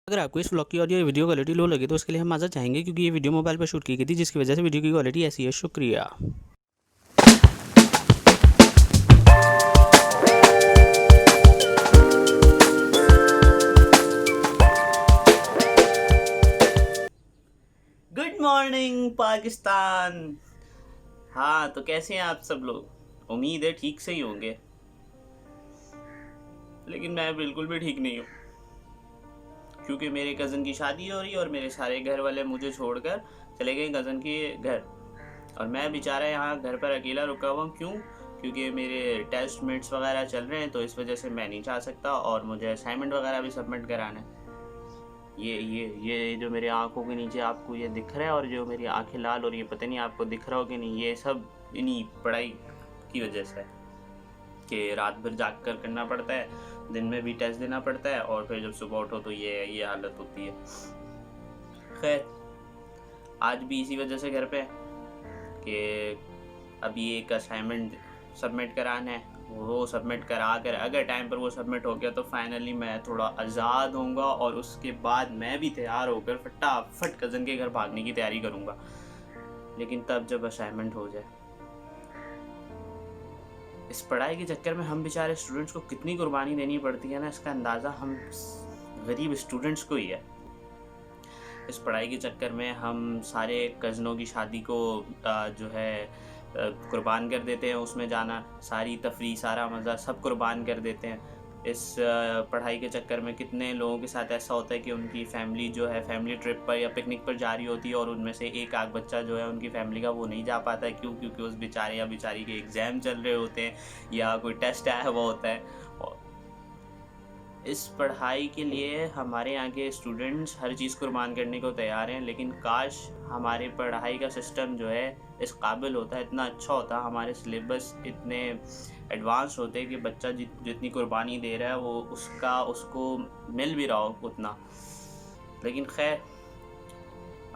अगर आपको इस व्लॉग की ऑडियो वीडियो क्वालिटी लो लगे तो उसके लिए हम माज़ा चाहेंगे, क्योंकि ये वीडियो मोबाइल पर शूट की गई थी, जिसकी वजह से वीडियो की क्वालिटी ऐसी है। शुक्रिया। Good morning Pakistan. हाँ, तो कैसे हैं आप सब लोग? उम्मीद है ठीक से ही होंगे, लेकिन मैं बिल्कुल भी ठीक नहीं हूँ, क्योंकि मेरे कज़न की शादी हो रही है और मेरे सारे घर वाले मुझे छोड़कर चले गए कज़न के घर, और मैं बेचारा यहाँ घर पर अकेला रुका हुआ हूँ। क्यों? क्योंकि मेरे टेस्ट मिट्स वगैरह चल रहे हैं, तो इस वजह से मैं नहीं जा सकता, और मुझे असाइनमेंट वगैरह भी सबमिट कराना है। ये जो मेरे आंखों के नीचे आपको ये दिख रहा है, और जो मेरी आंखें लाल हो रही है, पता नहीं आपको दिख रहा हो कि नहीं, ये सब इन्हीं पढ़ाई की वजह से है कि रात भर जाग कर करना पड़ता है, दिन में भी टेस्ट देना पड़ता है, और फिर जब सुबह उठो तो ये हालत होती है। खैर, आज भी इसी वजह से घर पे कि अभी एक असाइनमेंट सबमिट कराना है, वो सबमिट करा कर अगर टाइम पर वो सबमिट हो गया तो फाइनली मैं थोड़ा आज़ाद होऊंगा, और उसके बाद मैं भी तैयार होकर फटाफट कज़न के घर भागने की तैयारी करूंगा। लेकिन तब जब असाइनमेंट हो जाए, इस पढ़ाई के चक्कर में हम बेचारे स्टूडेंट्स को कितनी कुर्बानी देनी पड़ती है ना, इसका अंदाज़ा हम गरीब स्टूडेंट्स को ही है। इस पढ़ाई के चक्कर में हम सारे कज़नों की शादी को जो है कुर्बान कर देते हैं, उसमें जाना, सारी तफरी, सारा मज़ा सब कुर्बान कर देते हैं। इस पढ़ाई के चक्कर में कितने लोगों के साथ ऐसा होता है कि उनकी फ़ैमिली जो है फैमिली ट्रिप पर या पिकनिक पर जा रही होती है, और उनमें से एक आध बच्चा जो है उनकी फैमिली का वो नहीं जा पाता है। क्यों? क्योंकि उस बेचारे या बेचारी के एग्ज़ाम चल रहे होते हैं, या कोई टेस्ट आया हुआ होता है। इस पढ़ाई के लिए हमारे यहाँ के स्टूडेंट्स हर चीज़ कुर्बान करने को तैयार हैं, लेकिन काश हमारे पढ़ाई का सिस्टम जो है इस काबिल होता, इतना अच्छा होता, हमारे सिलेबस इतने एडवांस होते कि बच्चा जितनी कुर्बानी दे रहा है वो उसको मिल भी रहा हो उतना। लेकिन खैर,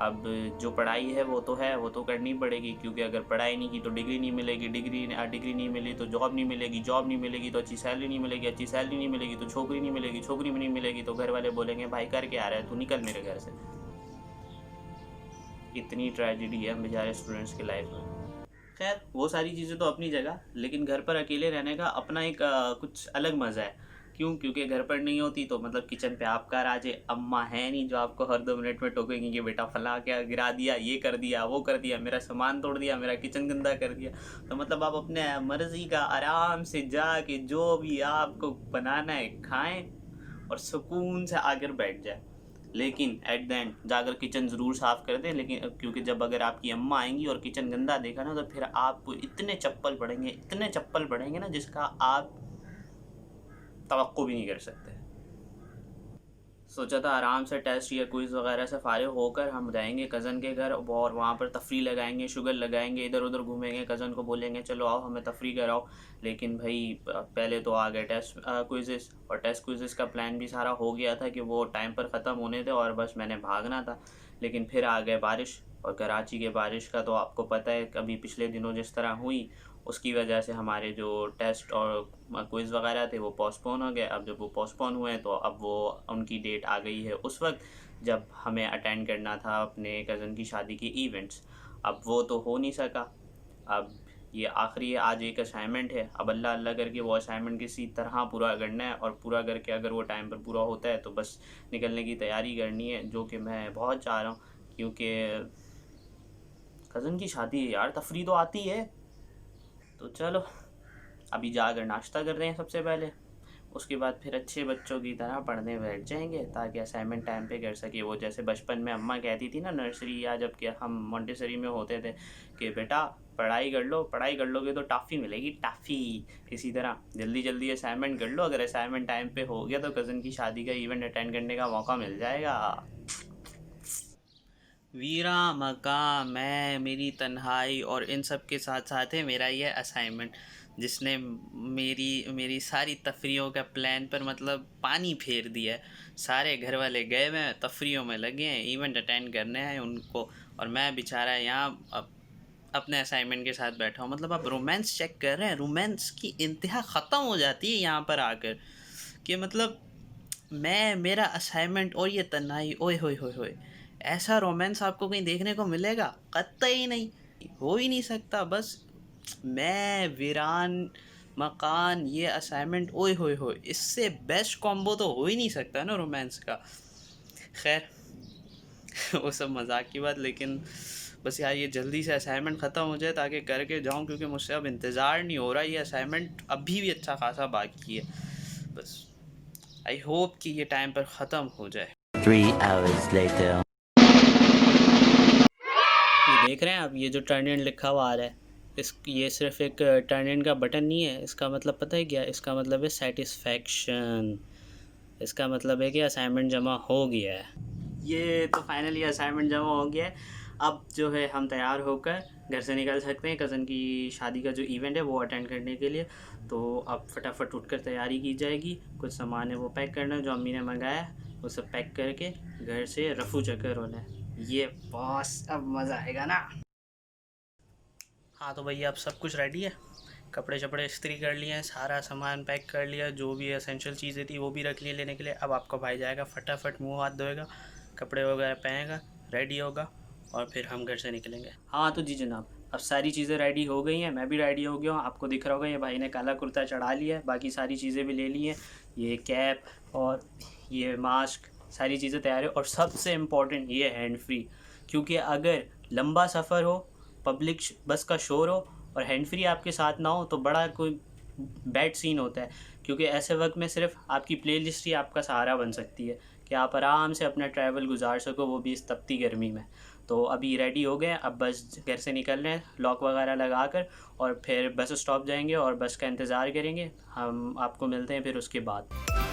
अब जो पढ़ाई है वो तो करनी पड़ेगी, क्योंकि अगर पढ़ाई नहीं की तो डिग्री नहीं मिलेगी, डिग्री नहीं मिली तो जॉब नहीं मिलेगी, जॉब नहीं मिलेगी तो अच्छी सैलरी नहीं मिलेगी, अच्छी सैलरी नहीं मिलेगी तो छोकरी नहीं मिलेगी, छोकरी भी नहीं मिलेगी तो घर वाले बोलेंगे भाई कर क्या रहा है, तू निकल मेरे घर से। इतनी ट्रेजिडी है हम बेचारे स्टूडेंट्स की लाइफ में। खैर, वो सारी चीज़ें तो अपनी जगह, लेकिन घर पर अकेले रहने का अपना एक कुछ अलग मज़ा है। क्यों? क्योंकि घर पर नहीं होती तो मतलब किचन पे आपका राज है, अम्मा है नहीं जो आपको हर 2 मिनट में टोकेंगी कि बेटा फला क्या गिरा दिया, ये कर दिया, वो कर दिया, मेरा सामान तोड़ दिया, मेरा किचन गंदा कर दिया। तो मतलब आप अपने मर्ज़ी का आराम से जाके जो भी आपको बनाना है खाएं, और सुकून से आकर बैठ जाए। लेकिन एट द एंड जाकर किचन ज़रूर साफ़ कर दें, लेकिन क्योंकि जब अगर आपकी अम्मा आएंगी और किचन गंदा देखा ना, तो फिर आपको इतने चप्पल पड़ेंगे ना, जिसका आप तवक्को भी नहीं कर सकते। सोचा था आराम से टेस्ट या क्विज़ वगैरह से फारिग होकर हम जाएंगे कज़न के घर, और वहाँ पर तफरी लगाएंगे, शुगर लगाएंगे, इधर उधर घूमेंगे, कज़न को बोलेंगे चलो आओ हमें तफरी कराओ। लेकिन भाई पहले तो आ गए टेस्ट क्विज़ेस, और टेस्ट क्विज़ेस का प्लान भी सारा हो गया था कि वो टाइम पर ख़त्म होने थे और बस मैंने भागना था। लेकिन फिर आ गए बारिश, और कराची के बारिश का तो आपको पता है, कभी पिछले दिनों जिस तरह हुई, उसकी वजह से हमारे जो टेस्ट और क्विज़ वगैरह थे वो पोस्टपोन हो गए। अब जब वो पोस्टपोन हुए तो अब वो उनकी डेट आ गई है उस वक्त जब हमें अटेंड करना था अपने कज़न की शादी के इवेंट्स। अब वो तो हो नहीं सका। अब ये आखिरी है, आज एक असाइनमेंट है, अब अल्लाह अल्लाह करके वो असाइनमेंट किसी तरह पूरा करना है, और पूरा करके अगर वो टाइम पर पूरा होता है तो बस निकलने की तैयारी करनी है, जो कि मैं बहुत चाह रहा हूँ। क्योंकि कज़न की शादी है यार, तफरी तो आती है। तो चलो, अभी जाकर नाश्ता कर रहे हैं सबसे पहले, उसके बाद फिर अच्छे बच्चों की तरह पढ़ने बैठ जाएंगे, ताकि असाइनमेंट टाइम पे कर सके। वो जैसे बचपन में अम्मा कहती थी ना, नर्सरी या जब कि हम मोंटेसरी में होते थे, कि बेटा पढ़ाई कर लो, पढ़ाई कर लोगे तो टाफ़ी मिलेगी, टाफ़ी। इसी तरह जल्दी जल्दी असाइनमेंट कर लो, अगर असाइनमेंट टाइम पे हो गया तो कज़न की शादी का इवेंट अटेंड करने का मौका मिल जाएगा। वीरा मकाम मैं, मेरी तन्हाई, और इन सब के साथ साथ है मेरा ये असाइनमेंट, जिसने मेरी मेरी सारी तफरियों का प्लान पर मतलब पानी फेर दिया है। सारे घर वाले गए हुए हैं, तफरियों में लगे हैं, इवेंट अटेंड करने हैं उनको, और मैं बेचारा यहाँ अपने असाइनमेंट के साथ बैठा हूँ। मतलब आप रोमांस चेक कर रहे हैं, रोमांस की इंतहा ख़त्म हो जाती है यहाँ पर आकर, कि मतलब मैं, मेरा असाइनमेंट और ये तन्हाई, ओए होए होए होए, ऐसा रोमांस आपको कहीं देखने को मिलेगा? कतई नहीं, हो ही नहीं सकता। बस मैं, वीरान मकान, ये असाइनमेंट, ओए होए होए, इससे बेस्ट कॉम्बो तो हो ही नहीं सकता ना रोमांस का। खैर वो सब मजाक की बात, लेकिन बस यार ये जल्दी से असाइनमेंट ख़त्म हो जाए ताकि करके जाऊँ, क्योंकि मुझसे अब इंतज़ार नहीं हो रहा। ये असाइनमेंट अभी भी अच्छा खासा बाकी है। बस आई होप कि ये टाइम पर ख़त्म हो जाए। 3 hours later. ये देख रहे हैं आप, ये जो टर्न इन लिखा हुआ आ रहा है, ये सिर्फ एक टर्न इन का बटन नहीं है। इसका मतलब पता है क्या? इसका मतलब है सेटिस्फैक्शन। इसका मतलब है कि असाइनमेंट जमा हो गया है। ये तो फाइनली असाइनमेंट जमा हो गया है। अब जो है हम तैयार होकर घर से निकल सकते हैं कज़न की शादी का जो इवेंट है वो अटेंड करने के लिए। तो अब फटाफट उठकर तैयारी की जाएगी। कुछ सामान है वो पैक करना है जो अम्मी ने मंगाया है, वो सब पैक करके घर से रफू चक्कर होना है। ये बॉस अब मज़ा आएगा ना। हाँ तो भैया अब सब कुछ रेडी है। कपड़े शपड़े इस्त्री कर लिए हैं, सारा सामान पैक कर लिया, जो भी एसेंशियल चीज़ें थी वो भी रख ली लेने के लिए। अब आपका भाई जाएगा, फटाफट मुंह हाथ धोएगा, कपड़े वगैरह पहनेगा, रेडी होगा और फिर हम घर से निकलेंगे। हाँ तो जी जनाब, अब सारी चीज़ें रेडी हो गई हैं, मैं भी रेडी हो गया हूँ। आपको दिख रहा होगा ये भाई ने काला कुर्ता चढ़ा लिया है, बाकी सारी चीज़ें भी ले ली हैं। ये कैप और ये मास्क, सारी चीज़ें तैयार है। और सबसे इम्पॉर्टेंट ये हैंड फ्री, क्योंकि अगर लंबा सफ़र हो, पब्लिक बस का शोर हो और हैंड फ्री आपके साथ ना हो तो बड़ा कोई बैड सीन होता है। क्योंकि ऐसे वक्त में सिर्फ आपकी प्लेलिस्ट ही आपका सहारा बन सकती है कि आप आराम से अपना ट्रैवल गुजार सको, वो भी इस तपती गर्मी में। तो अभी रेडी हो गए, अब बस घर से निकल रहे हैं लॉक वगैरह लगा कर, और फिर बस स्टॉप जाएंगे और बस का इंतज़ार करेंगे। हम आपको मिलते हैं फिर उसके बाद।